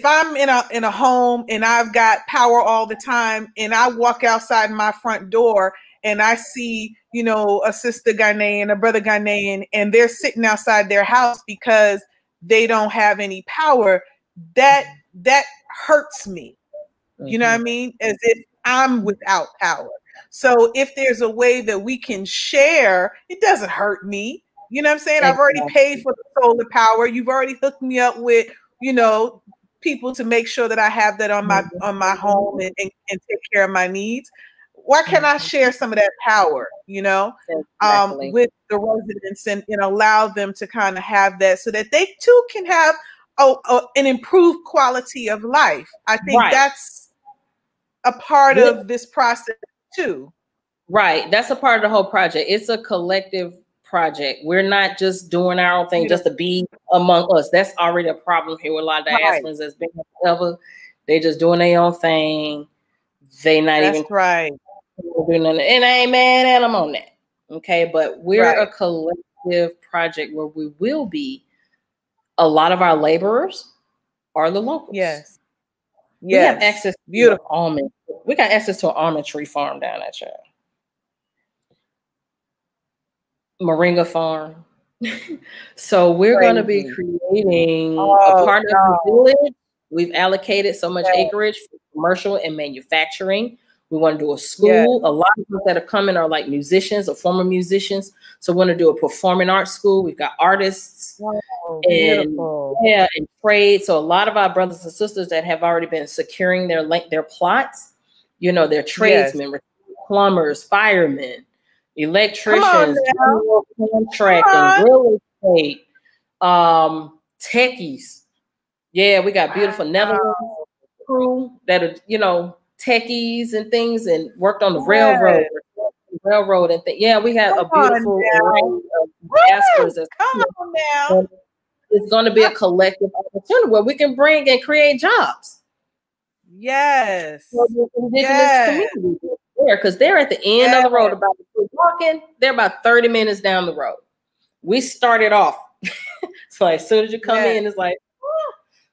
I'm in a home and I've got power all the time and I walk outside my front door and I see, a sister Ghanaian, a brother Ghanaian, and they're sitting outside their house because they don't have any power, that hurts me. You know what I mean? As if I'm without power. So if there's a way that we can share, it doesn't hurt me. You know what I'm saying? I've already paid for the solar power. You've already hooked me up with, people to make sure that I have that on my home and take care of my needs. Why can't I share some of that power, with the residents and allow them to kind of have that so that they too can have an improved quality of life? I think that's a part of this process too. Right. That's a part of the whole project. It's a collective project. We're not just doing our own thing just to be among us. That's already a problem here with a lot of diasporans that's been forever. They just doing their own thing. They not even doing nothing. And I ain't mad at them on that. Okay. But we're a collective project where we will be. A lot of our laborers are the locals. Yes. We have access to almond. We got access to an almond tree farm down at your Moringa farm. So we're going to be creating a part of the village. We've allocated so much acreage for commercial and manufacturing. We want to do a school. A lot of people that are coming are like musicians or former musicians. So we want to do a performing arts school. We've got artists and trade. So a lot of our brothers and sisters that have already been securing their plots, they're tradesmen, plumbers, firemen, electricians, contracting, real estate, techies. Yeah, we got beautiful Netherlands crew that are, techies and things and worked on the railroad and things. Yeah, we have a beautiful array of diasporas. Come on now. It's going to be a collective opportunity where we can bring and create jobs. Yes. For the indigenous communities there, because they're at the end of the road. About walking, they're about 30 minutes down the road. We started off. So as soon as you come in, it's like,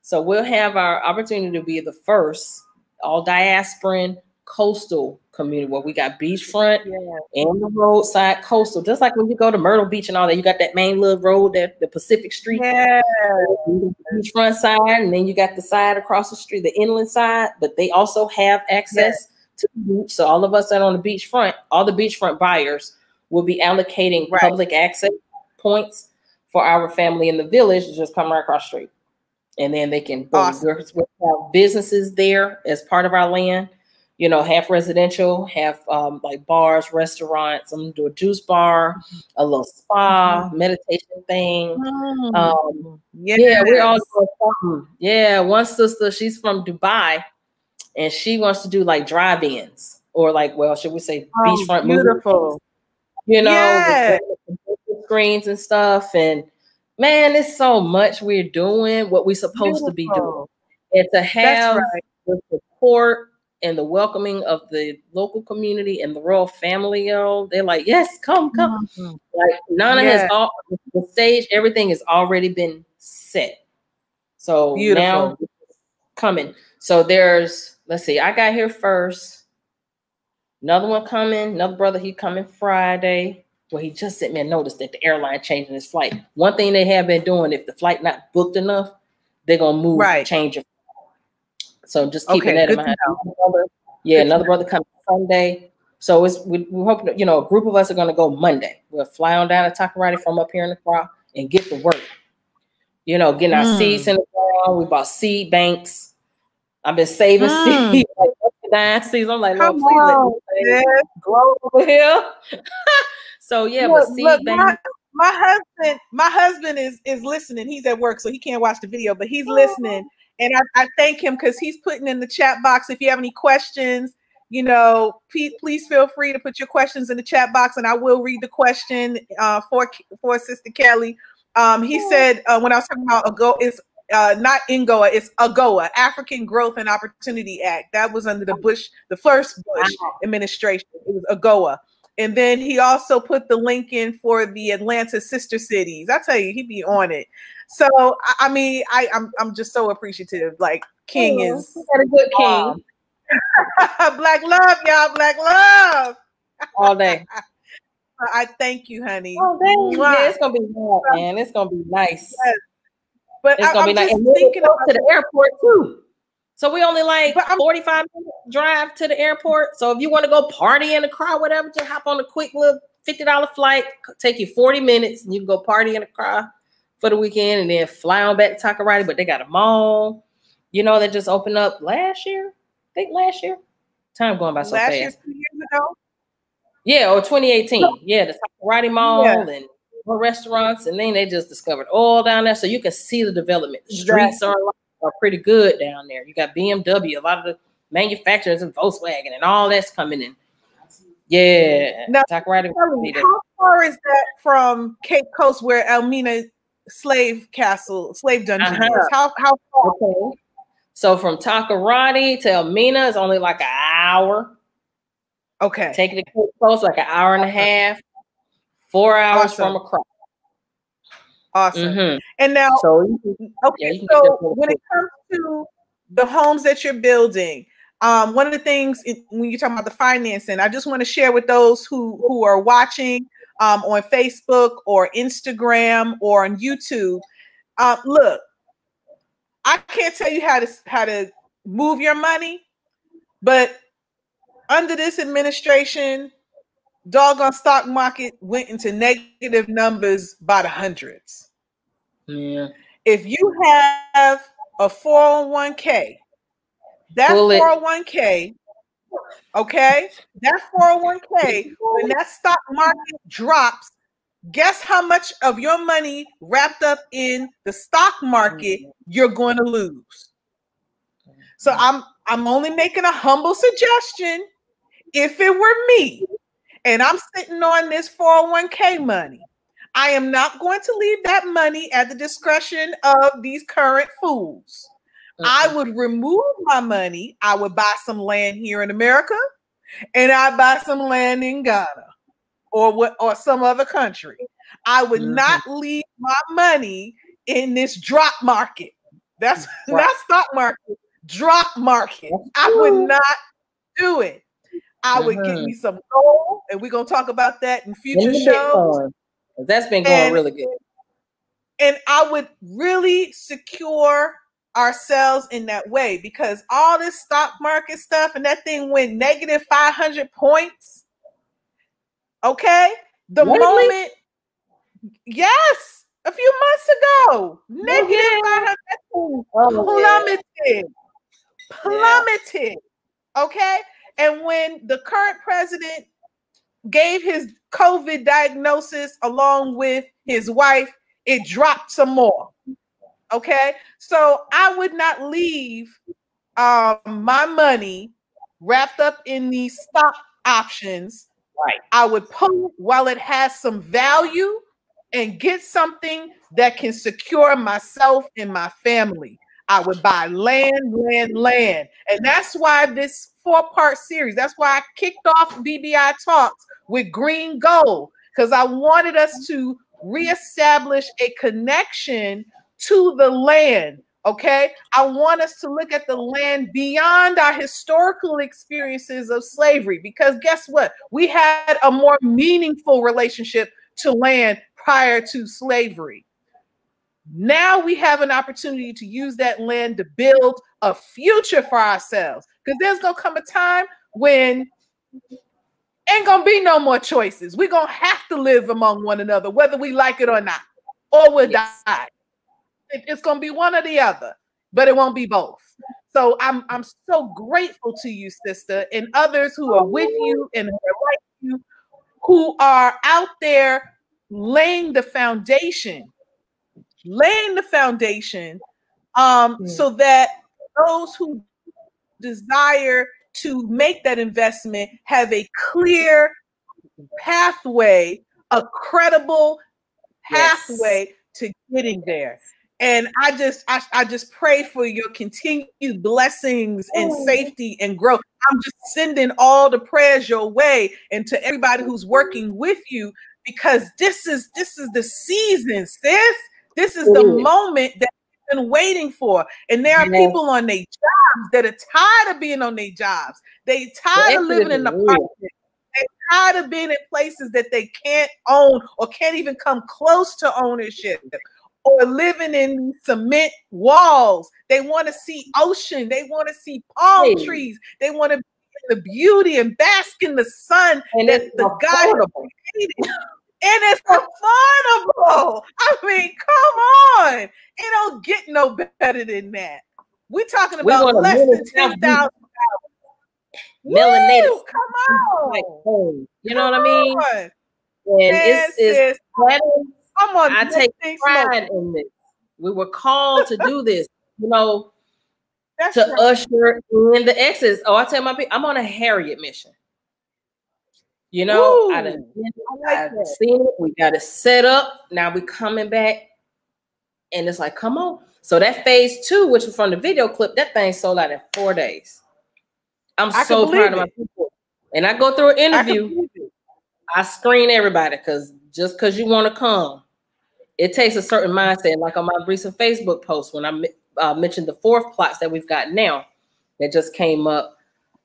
so we'll have our opportunity to be the first all diasporan coastal community where we got beachfront and the roadside coastal. Just like when you go to Myrtle Beach and all that, you got that main little road there, the Pacific Street. Beachfront side, and then you got the side across the street, the inland side, but they also have access to the beach. So all of us that are on the beachfront, all the beachfront buyers will be allocating public access points for our family in the village to just come right across the street. And then they can we'll have businesses there as part of our land, half residential, half like bars, restaurants. I'm gonna do a juice bar, a little spa, meditation thing. We're all doing something. Yeah, one sister, she's from Dubai, and she wants to do like drive-ins or like, should we say beachfront beautiful movies, with screens and stuff. And man, it's so much we're doing what we're supposed to be doing. And to have the support and the welcoming of the local community and the royal family, yo, they're like, yes, come. Like Nana has all the stage, everything has already been set. So now coming. So there's, let's see, I got here first. Another one coming, another brother, he coming Friday. Well, he just sent me a notice that the airline changing his flight. One thing they have been doing, if the flight not booked enough, they're gonna move, change it. So just keeping that in mind. Another brother coming Sunday. So we're hoping, you know, a group of us are gonna go Monday. We'll fly on down to Takoradi from up here in the crowd and get to work. You know, getting our seeds in the ground. We bought seed banks. I've been saving seeds, like seeds. I'm like, Lord, please let me grow over here. So yeah, but seed banks. My husband is listening. He's at work, so he can't watch the video, but he's listening. And I thank him because he's putting in the chat box. If you have any questions, you know, please feel free to put your questions in the chat box, and I will read the question for Sister Kellee. He said when I was talking about not INGOA, it's AGOA, African Growth and Opportunity Act. That was under the first Bush administration. It was AGOA. And then he also put the link in for the Atlanta sister cities. I tell you, he be on it. So I mean, I'm just so appreciative. Like King is got a good king. Black love, y'all. Black love all day. I thank you, honey. Oh, yeah, it's gonna be nice, man. It's gonna be nice. Yes. But it's gonna be nice. And thinking about to the airport too. So we only like 45 minute drive to the airport. So if you want to go party in the car, whatever, just hop on a quick little $50 flight, take you 40 minutes, and you can go party in the car for the weekend and then fly on back to Takoradi. But they got a mall, you know, that just opened up last year. I think last year. Time going by so fast. Year, 2 years ago? Yeah, or 2018. Yeah, the Takoradi Mall and more restaurants, and then they just discovered oil down there, so you can see the development. The streets are pretty good down there. You got BMW, a lot of the manufacturers and Volkswagen and all that's coming in. Yeah. Now, how far is that from Cape Coast where Elmina slave dungeon is? How far? Okay. So from Takoradi to Elmina is only like an hour. Okay. Taking the Cape Coast like an hour and a half, 4 hours from across. Awesome. And now, so when it comes to the homes that you're building, one of the things when you're talking about the financing, I just want to share with those who are watching on Facebook or Instagram or on YouTube. Look, I can't tell you how to move your money, but under this administration, doggone stock market went into negative numbers by the hundreds. Yeah. If you have a 401k, that 401k, okay, that 401k, when that stock market drops, guess how much of your money wrapped up in the stock market you're going to lose. So I'm only making a humble suggestion. If it were me and I'm sitting on this 401k money, I am not going to leave that money at the discretion of these current fools. I would remove my money. I would buy some land here in America, and I buy some land in Ghana or some other country. I would not leave my money in this drop market. That's not stock market, drop market. I would not do it. I would get me some gold, and we're going to talk about that in future shows. That's been going really good. And I would really secure ourselves in that way, because all this stock market stuff and that thing went negative 500 points. Okay? The moment, yes, a few months ago, negative 500 plummeted. Okay? And when the current president gave his COVID diagnosis along with his wife, it dropped some more. Okay, so I would not leave my money wrapped up in these stock options. Right. I would pull it while it has some value and get something that can secure myself and my family. I would buy land. And that's why this 4-part series. That's why I kicked off BBI Talks with Green Gold, because I wanted us to reestablish a connection to the land. Okay, I want us to look at the land beyond our historical experiences of slavery, because guess what? We had a more meaningful relationship to land prior to slavery. Now we have an opportunity to use that land to build a future for ourselves, because there's gonna come a time when ain't gonna be no more choices. We're gonna have to live among one another, whether we like it or not, or we'll die. It's going to be one or the other, but it won't be both. So I'm so grateful to you, sister, and others who are with you and who are like you, who are out there laying the foundation, so that those who desire to make that investment have a clear pathway, a credible pathway to getting there. And I just pray for your continued blessings and safety and growth. I'm just sending all the prayers your way and to everybody who's working with you, because this is the season, sis. This is the moment that we've been waiting for. And there are people on their jobs that are tired of being on their jobs. They tired of living in apartments. They're tired of being in places that they can't own or can't even come close to ownership, or living in cement walls. They want to see ocean. They want to see palm trees. They want to be in the beauty and bask in the sun and that the God created. And it's affordable. I mean, come on. It don't get no better than that. We're talking about less than $10,000. Melanated. Come on. You know what I mean? And it's I take pride in this. We were called to do this, you know, usher in the exits. Oh, I tell my people, I'm on a Harriet mission. You know, I've seen it. We got it set up. Now we coming back, and it's like, come on. So that phase 2, which was from the video clip, that thing sold out in 4 days. I'm so proud of my people. And I go through an interview. I screen everybody, because just because you want to come, it takes a certain mindset. Like on my recent Facebook post, when I mentioned the 4th plots that we've got now that just came up,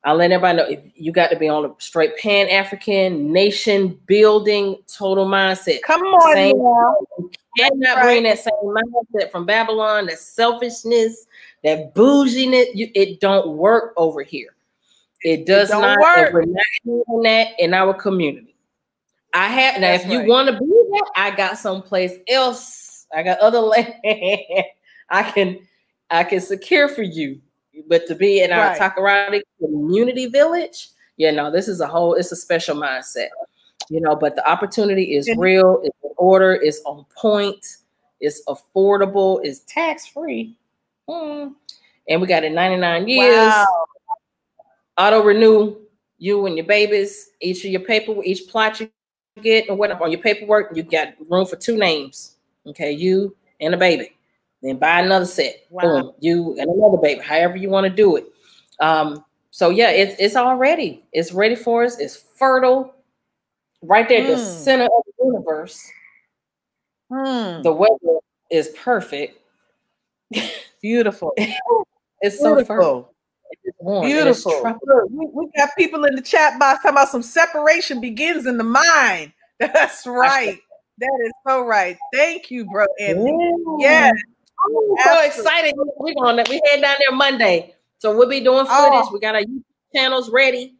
I let everybody know, if you got to be on a straight Pan-African nation building total mindset. Come on, you cannot bring that same mindset from Babylon, that selfishness, that bouginess. It don't work over here. It does not work. We're not doing that in our community. I have now. If you want to be that, I got someplace else. I got other land I can secure for you. But to be in our Takoradi community village, you know, this is it's a special mindset, you know. But the opportunity is real. It's in order. It's on point. It's affordable. It's tax free, and we got it 99 years. Wow. Auto renew you and your babies. Each plot you get or whatever on your paperwork, you got room for 2 names. Okay, you and a baby. Then buy another set. Wow. Boom, you and another baby. However you want to do it. So yeah, it's ready for us. It's fertile, right there, the center of the universe. The weather is perfect. Beautiful. It's so fertile. Warm, beautiful. We got people in the chat box talking about some separation begins in the mind. That's right. That is so right. Thank you, bro. Yeah. I'm so excited. We head down there Monday. So we'll be doing footage. We got our YouTube channels ready.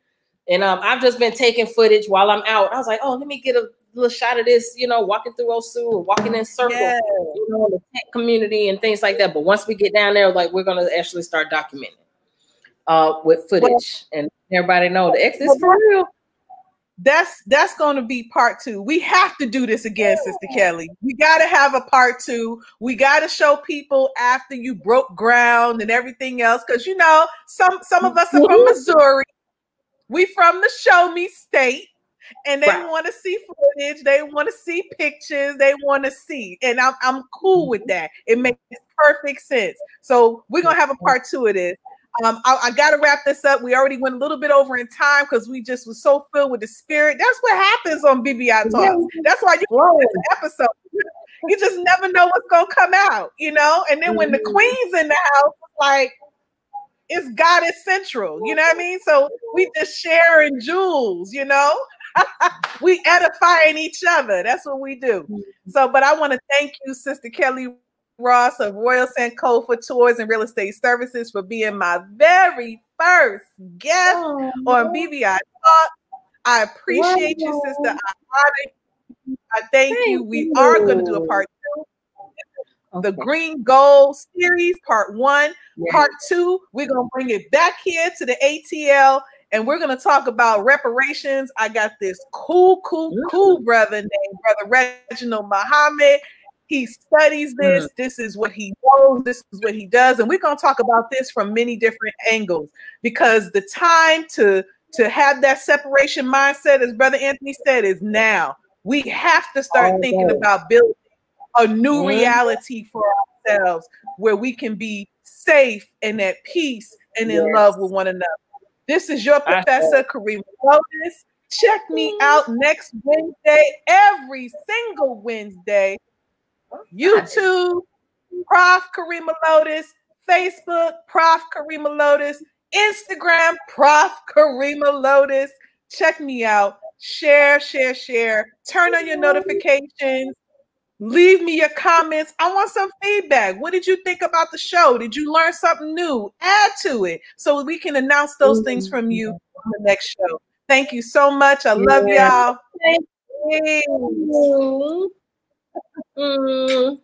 And I've just been taking footage while I'm out. I was like, let me get a little shot of this, you know, walking through Osu or walking in circle, you know, in the tech community and things like that. But once we get down there, like, we're going to actually start documenting with footage and everybody know the X is for real. That's going to be part 2. We have to do this again, Sister Kellee. We got to have a part 2. We got to show people after you broke ground and everything else. Because, you know, some of us are from Missouri. We from the show me state. And they want to see footage. They want to see pictures. They want to see. And I'm cool with that. It makes perfect sense. So we're going to have a part 2 of this. I got to wrap this up. We already went a little bit over in time because we just was so filled with the spirit. That's what happens on BBI Talks. That's why you this episode. You just never know what's gonna come out, you know. And then when the queen's in the house, like it's Goddess Central, you know what I mean? So we just sharing jewels, you know. We edifying each other. That's what we do. So, but I want to thank you, Sister Kellee Ross of Royal Sankofa Tours and Real Estate Services, for being my very first guest on BBI Talk. I appreciate you, sister. I thank you. We are going to do a part 2. The Green Gold series, part 1. Part 2, we're going to bring it back here to the ATL, and we're going to talk about reparations. I got this cool brother named Brother Reginald Muhammad. He studies this. This is what he knows. This is what he does. And we're going to talk about this from many different angles, because the time to have that separation mindset, as Brother Anthony said, is now. We have to start thinking about building a new reality for ourselves where we can be safe and at peace and in love with one another. This is your Professor KARRIEMAH Lotus. Check me out next Wednesday, every single Wednesday. YouTube, Prof. KARRIEMAH Lotus. Facebook, Prof. KARRIEMAH Lotus. Instagram, Prof. KARRIEMAH Lotus. Check me out. Share. Turn on your notifications. Leave me your comments. I want some feedback. What did you think about the show? Did you learn something new? Add to it so we can announce those things from you on the next show. Thank you so much. I love y'all. Thank you.